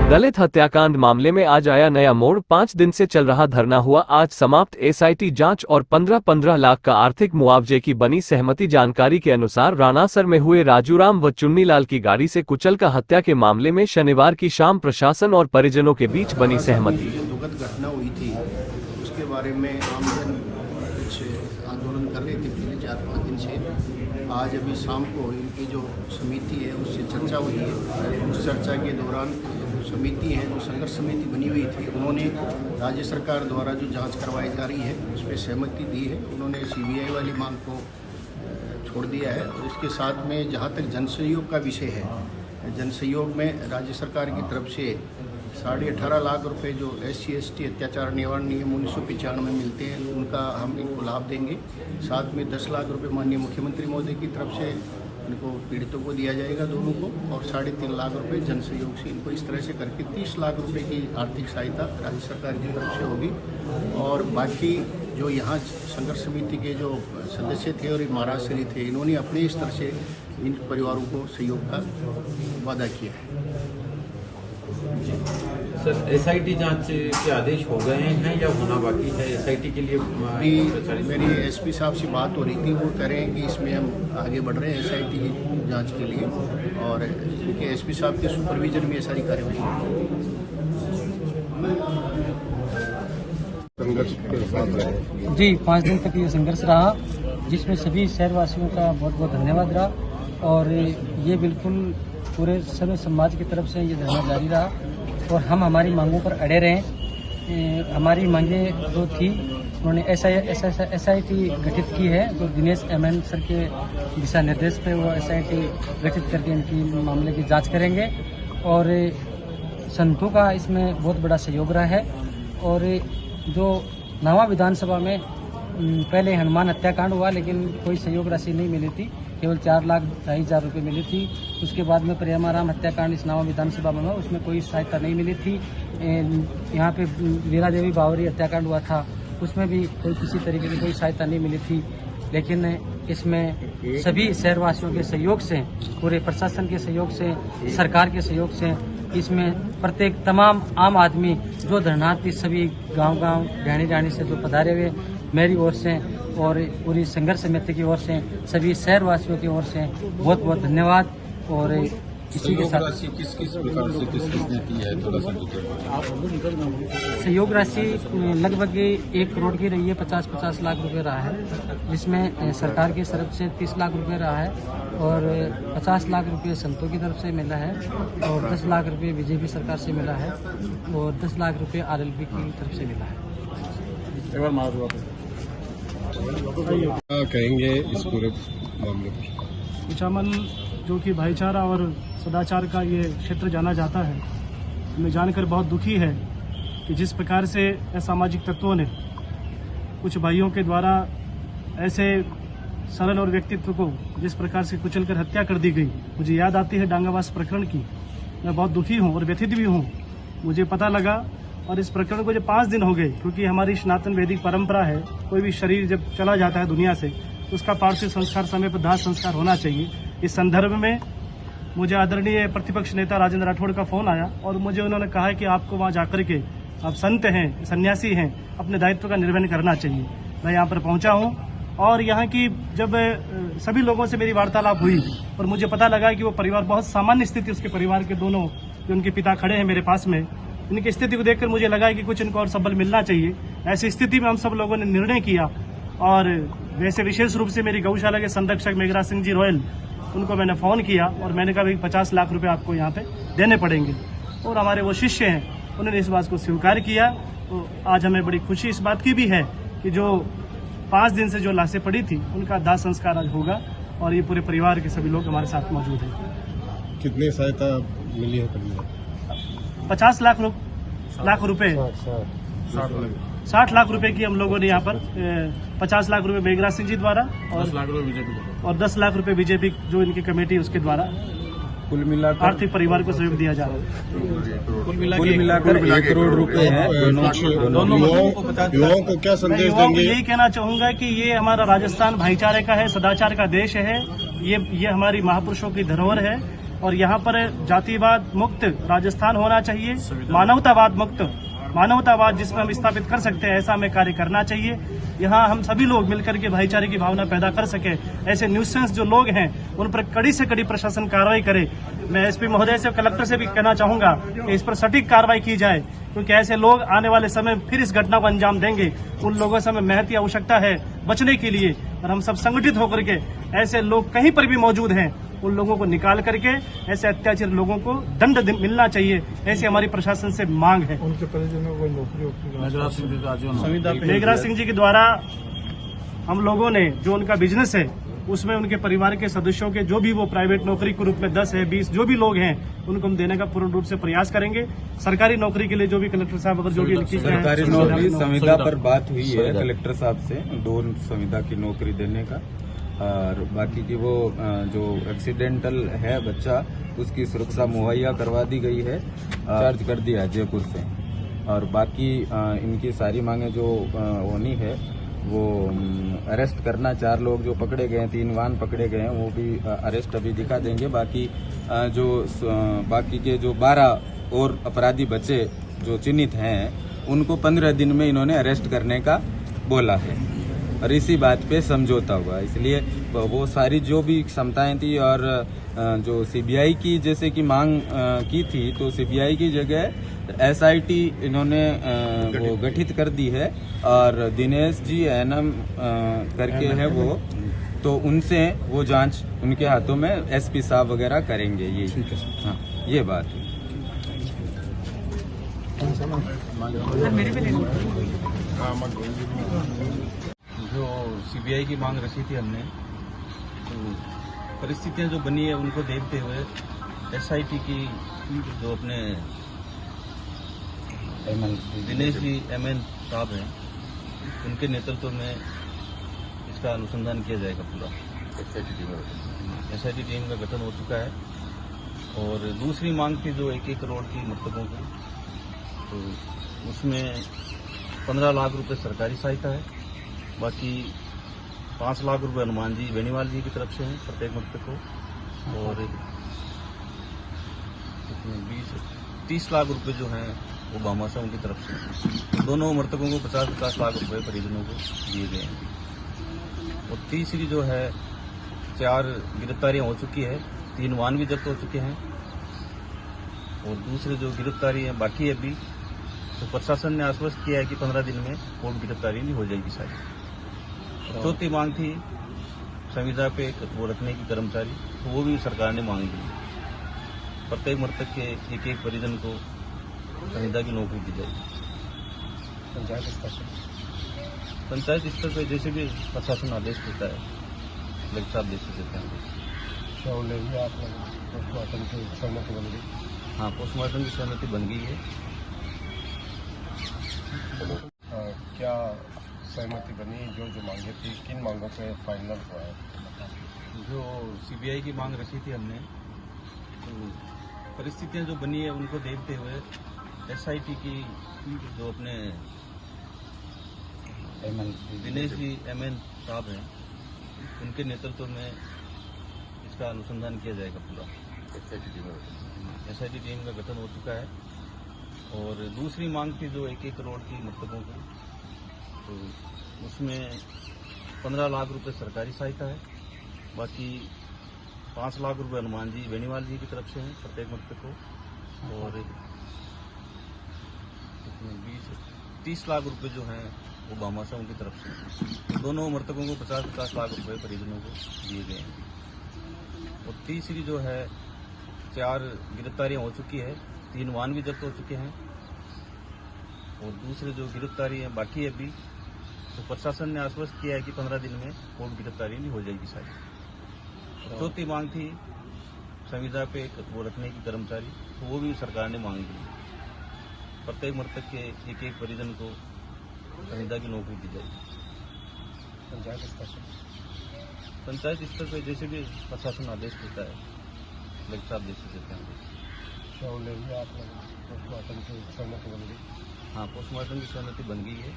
दलित हत्याकांड मामले में आज आया नया मोड़। 5 दिन से चल रहा धरना हुआ आज समाप्त। एसआईटी जांच और 15-15 लाख का आर्थिक मुआवजे की बनी सहमति। जानकारी के अनुसार रानासर में हुए राजूराम व चुन्नीलाल की गाड़ी से कुचलकर हत्या के मामले में शनिवार की शाम प्रशासन और परिजनों के बीच बनी सहमति। दुखद घटना हुई थी उसके बारे में आमजन कुछ आंदोलन कर रहे थे पिछले 4-5 दिन से। आज अभी शाम को इनकी जो समिति है उससे चर्चा हुई है। उस चर्चा के दौरान समिति है जो संघर्ष समिति बनी हुई थी, उन्होंने राज्य सरकार द्वारा जो जांच करवाई जा रही है उस पर सहमति दी है। उन्होंने सीबीआई वाली मांग को छोड़ दिया है। और इसके साथ में जहां तक जनसहयोग का विषय है, जनसहयोग में राज्य सरकार की तरफ से 18.5 लाख रुपए जो SC/ST अत्याचार निवारण नियम 1995 में मिलते हैं उनका हम इनको लाभ देंगे। साथ में 10 लाख रुपए माननीय मुख्यमंत्री महोदय की तरफ से इनको पीड़ितों को दिया जाएगा दोनों को, और 3.5 लाख रुपए जन सहयोग से इनको इस तरह से करके 30 लाख रुपए की आर्थिक सहायता राज्य सरकार की तरफ से होगी। और बाकी जो यहाँ संघर्ष समिति के जो सदस्य थे और महाराष्ट्री थे, इन्होंने अपने स्तर से इन परिवारों को सहयोग का वादा किया है। सर, एसआईटी जांच के आदेश हो गए हैं या होना बाकी है? एसआईटी के लिए मेरी एसपी साहब से बात हो रही थी, वो कह रहे हैं कि इसमें हम आगे बढ़ रहे हैं एसआईटी की जांच के लिए, और इनके एसपी साहब के सुपरविजन में ये सारी कार्रवाई। जी, 5 दिन तक ये संघर्ष रहा जिसमें सभी शहरवासियों का बहुत बहुत धन्यवाद रहा, और ये बिल्कुल पूरे सभी समाज की तरफ से ये धरना जारी रहा और हम हमारी मांगों पर अड़े रहे। हमारी मांगें जो थी, उन्होंने एसआईटी गठित की है जो दिनेश MN सर के दिशा निर्देश पे वो एसआईटी गठित करके इनकी मामले की जांच करेंगे, और संतों का इसमें बहुत बड़ा सहयोग रहा है। और जो नवा विधानसभा में पहले हनुमान हत्याकांड हुआ लेकिन कोई सहयोग राशि नहीं मिली थी, केवल 4,02,500 रुपये मिली थी। उसके बाद में प्रेमाराम हत्याकांड इस नवा विधानसभा में हुआ, उसमें कोई सहायता नहीं मिली थी। यहाँ पे वीरा देवी बावरी हत्याकांड हुआ था, उसमें भी कोई किसी तरीके की कोई सहायता नहीं मिली थी। लेकिन इसमें सभी शहरवासियों के सहयोग से, पूरे प्रशासन के सहयोग से, सरकार के सहयोग से, इसमें प्रत्येक तमाम आम आदमी जो धरनार्थी सभी गांव-गांव ढाणी से जो पधारे हुए, मेरी ओर से और पूरी संघर्ष समिति की ओर से, सभी शहरवासियों की ओर से बहुत बहुत धन्यवाद। और इसी के साथ किस प्रकार से किसने की है, थोड़ा सा सहयोग राशि लगभग 1 करोड़ की रही है। 50-50 लाख रुपए रहा है, जिसमें सरकार की तरफ से 30 लाख रुपए रहा है, और 50 लाख रुपए संतों की तरफ से मिला है, और 10 लाख रुपए बीजेपी सरकार से मिला है, और 10 लाख रुपए RLB की तरफ से मिला है। क्या कहेंगे इस पूरे मामले पर? कुचामन जो कि भाईचारा और सदाचार का ये क्षेत्र जाना जाता है, हमें जानकर बहुत दुखी है कि जिस प्रकार से असामाजिक तत्वों ने कुछ भाइयों के द्वारा ऐसे सरल और व्यक्तित्व को जिस प्रकार से कुचलकर हत्या कर दी गई, मुझे याद आती है डांगावास प्रकरण की। मैं बहुत दुखी हूँ और व्यथित भी हूँ। मुझे पता लगा, और इस प्रकरण को जब 5 दिन हो गए, क्योंकि हमारी सनातन वैदिक परंपरा है, कोई भी शरीर जब चला जाता है दुनिया से तो उसका पार्थिव संस्कार समय पर दाह संस्कार होना चाहिए। इस संदर्भ में मुझे आदरणीय प्रतिपक्ष नेता राजेंद्र राठौड़ का फोन आया, और मुझे उन्होंने कहा कि आपको वहां जाकर के, आप संत हैं, सन्यासी हैं, अपने दायित्व का निर्वहन करना चाहिए। मैं यहाँ पर पहुंचा हूँ, और यहाँ की जब सभी लोगों से मेरी वार्तालाप हुई और मुझे पता लगा कि वो परिवार बहुत सामान्य स्थिति, उसके परिवार के दोनों जो उनके पिता खड़े हैं मेरे पास में, इनकी स्थिति को देखकर मुझे लगा कि कुछ इनको और सबल मिलना चाहिए। ऐसी स्थिति में हम सब लोगों ने निर्णय किया, और वैसे विशेष रूप से मेरी गौशाला के संरक्षक मेघराज सिंह जी रॉयल, उनको मैंने फ़ोन किया और मैंने कहा भाई 50 लाख रुपए आपको यहाँ पे देने पड़ेंगे, और हमारे वो शिष्य हैं उन्होंने इस बात को स्वीकार किया। तो आज हमें बड़ी खुशी इस बात की भी है कि जो 5 दिन से जो लाशें पड़ी थी उनका दाह संस्कार आज होगा, और ये पूरे परिवार के सभी लोग हमारे साथ मौजूद हैं। कितनी सहायता मिली है? 50 लाख रुपए, 60 लाख रुपए की हम लोगों ने यहाँ पर 50 लाख रुपए मेघराज सिंह जी द्वारा और 10 लाख रुपए बीजेपी जो इनकी कमेटी उसके द्वारा कुल मिलाकर आर्थिक परिवार को सहयोग दिया जा रहा है। कुल मिलाकर 1 करोड़ रुपए हैं दोनों युवाओं को क्या मैं संदेश युवाओं को देंगे? यही कहना चाहूंगा कि ये हमारा राजस्थान भाईचारे का है, सदाचार का देश है। ये हमारी महापुरुषों की धरोहर है और यहाँ पर जातिवाद मुक्त राजस्थान होना चाहिए, मानवतावाद जिसमें हम स्थापित कर सकते हैं, ऐसा हमें कार्य करना चाहिए। यहाँ हम सभी लोग मिलकर के भाईचारे की भावना पैदा कर सके। ऐसे न्यूसेंस जो लोग हैं उन पर कड़ी से कड़ी प्रशासन कार्रवाई करे। मैं एसपी महोदय से, कलेक्टर से भी कहना चाहूंगा कि इस पर सटीक कार्रवाई की जाए, क्योंकि ऐसे लोग आने वाले समय फिर इस घटना को अंजाम देंगे। उन लोगों से हमें महती आवश्यकता है बचने के लिए, और हम सब संगठित होकर के ऐसे लोग कहीं पर भी मौजूद हैं उन लोगों को निकाल करके ऐसे अत्याचारी लोगों को दंड मिलना चाहिए, ऐसी हमारी प्रशासन से मांग है। उनके परिजनों को नौकरी मेघराज सिंह जी के द्वारा हम लोगों ने जो उनका बिजनेस है उसमें उनके परिवार के सदस्यों के जो भी वो प्राइवेट नौकरी के रूप में 10 है 20 जो भी लोग हैं उनको हम देने का पूर्ण रूप से प्रयास करेंगे। सरकारी नौकरी के लिए जो भी कलेक्टर साहब अगर जो भी सरकारी नौकरी संविदा पर बात हुई है कलेक्टर साहब से 2 संविदा की नौकरी देने का, और बाकी की वो जो एक्सीडेंटल है बच्चा उसकी सुरक्षा मुहैया करवा दी गई है, चार्ज कर दिया है जयपुर से। और बाकी इनकी सारी मांगे जो होनी है वो अरेस्ट करना, 4 लोग जो पकड़े गए हैं, 3 वाहन पकड़े गए हैं, वो भी अरेस्ट अभी दिखा देंगे। बाकी बाकी के जो 12 और अपराधी बचे जो चिन्हित हैं उनको 15 दिन में इन्होंने अरेस्ट करने का बोला है, और इसी बात पे समझौता हुआ। इसलिए वो सारी जो भी क्षमताएं थी और जो सीबीआई की जैसे कि मांग की थी, तो सीबीआई की जगह एसआईटी इन्होंने वो गठित कर दी है, और दिनेश जी एनएम करके है वो, तो उनसे वो जांच उनके हाथों में एसपी साहब वगैरह करेंगे। ये हाँ, ये बात है। जो सीबीआई की मांग रखी थी हमने, तो परिस्थितियां जो बनी है उनको देखते हुए एसआईटी की जो अपने दिनेश जी एमएन साहब हैं उनके नेतृत्व में इसका अनुसंधान किया जाएगा। पूरा एसआईटी टीम का गठन हो चुका है। और दूसरी मांग थी जो 1-1 करोड़ की मृतकों की, तो उसमें 15 लाख रुपए सरकारी सहायता है, बाकी 5 लाख रुपए हनुमान जी बेनीवाल जी की तरफ से हैं प्रत्येक मृतक को, और 30 लाख रुपए जो हैं वो भामाशाह उनकी तरफ से। दोनों मृतकों को 50-50 लाख रुपए परिजनों को दिए गए हैं। और तीसरी जो है 4 गिरफ्तारियां हो चुकी है, 3 वाहन भी जब्त हो चुके हैं, और दूसरे जो गिरफ्तारी है बाकी है अभी, तो प्रशासन ने आश्वस्त किया है कि 15 दिन में कोर्ट गिरफ्तारी नहीं हो जाएगी सारी। चौथी मांग थी संविदा पे वो रखने की कर्मचारी, तो वो भी सरकार ने मांग दी। प्रत्येक मृतक के 1-1 परिजन को संविदा की नौकरी दी जाएगी। पंचायत स्तर पर जैसे भी प्रशासन आदेश देता है, कलेक्टर आदेश देते हैं। हाँ, पोस्टमार्टम की सहमति बन गई है। क्या सहमति बनी? जो मांगे थी, किन मांगों पे फाइनल हुआ है? जो सीबीआई की मांग रखी थी हमने, तो परिस्थितियां जो बनी है उनको देखते हुए एसआईटी की जो अपने दिनेश जी एमएन साहब हैं उनके नेतृत्व में इसका अनुसंधान किया जाएगा। पूरा एसआईटी टीम का गठन हो चुका है। और दूसरी मांग थी जो 1-1 करोड़ की मृतकों की, तो उसमें 15 लाख रुपए सरकारी सहायता है, बाकी 5 लाख रुपए हनुमान जी बेनीवाल जी की तरफ से हैं प्रत्येक मृतक को, और 30 लाख रुपए जो हैं वो भामाशाह उनकी तरफ से। दोनों मृतकों को 50-50 लाख रुपए परिजनों को दिए गए हैं। और तीसरी जो है 4 गिरफ्तारियां हो चुकी है, 3 वाहन भी जब्त हो चुके हैं, और दूसरे जो गिरफ्तारी है बाकी है अभी, तो प्रशासन ने आश्वस्त किया है कि 15 दिन में कोर्ट गिरफ्तारी नहीं हो जाएगी सारी। चौथी मांग थी संविदा पे वो रखने की कर्मचारी, तो वो भी सरकार ने मांग दी। प्रत्येक मृतक के 1-1 परिजन को संविदा की नौकरी दी जाएगी। पंचायत स्तर पर जैसे भी प्रशासन आदेश देता है, कलेक्टर साहब जैसे देते हैं आदेश। शव ले लिया आप लोग पोस्टमार्टम की सहमति बन गई। हाँ, पोस्टमार्टम की सहमति बन गई है।